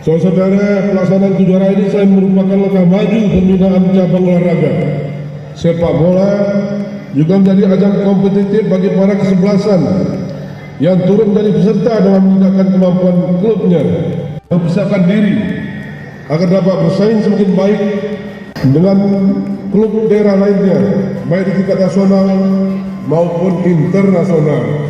Saudara, pelaksanaan kejuaraan ini selain merupakan langkah maju pembinaan cabang olahraga sepak bola, juga menjadi ajang kompetitif bagi para kesebelasan yang turut menjadi peserta dalam meningkatkan kemampuan klubnya mempersiapkan diri agar dapat bersaing semakin baik dengan klub daerah lainnya, baik di tingkat nasional maupun internasional.